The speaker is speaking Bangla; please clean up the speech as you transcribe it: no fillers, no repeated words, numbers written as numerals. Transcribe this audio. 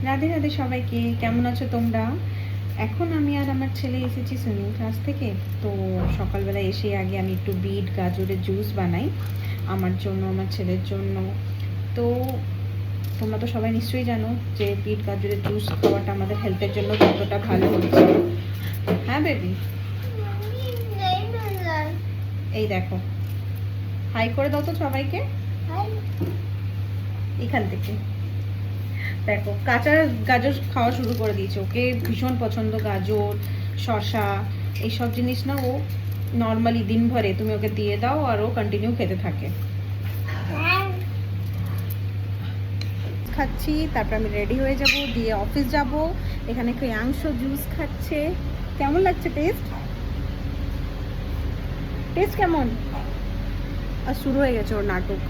রাধে রাধে সবাইকে, কেমন আছো তোমরা? এখন আমি আর আমার ছেলে এসেছি সুইমিং ক্লাস থেকে। তো সকালবেলা এসে আগে আমি একটু বিট গাজরের জুস বানাই আমার জন্য, আমার ছেলের জন্য। তো তোমরা তো সবাই নিশ্চয়ই জানো যে বিট গাজরের জুস খাওয়াটা আমাদের হেলথের জন্য কতটা ভালো হচ্ছে। হ্যাঁ বেবি, এই দেখো, হাই করে দাও তো সবাইকে এখান থেকে। দেখো, কাঁচা গাজর খাওয়া শুরু করে দিয়েছে, ওকে ভীষণ পছন্দ গাজর, শসা, এইসব জিনিস না ও নর্মালি দিন ভরে তুমি ওকে দিয়ে দাও আর ও কন্টিনিউ খেতে থাকে। খাচ্ছি, তারপর আমি রেডি হয়ে যাব, দিয়ে অফিস যাব। এখানে ক্রিয়াংশ জুস খাচ্ছে। কেমন লাগছে টেস্ট? টেস্ট কেমন? আর শুরু হয়ে গেছে ওর নাটক।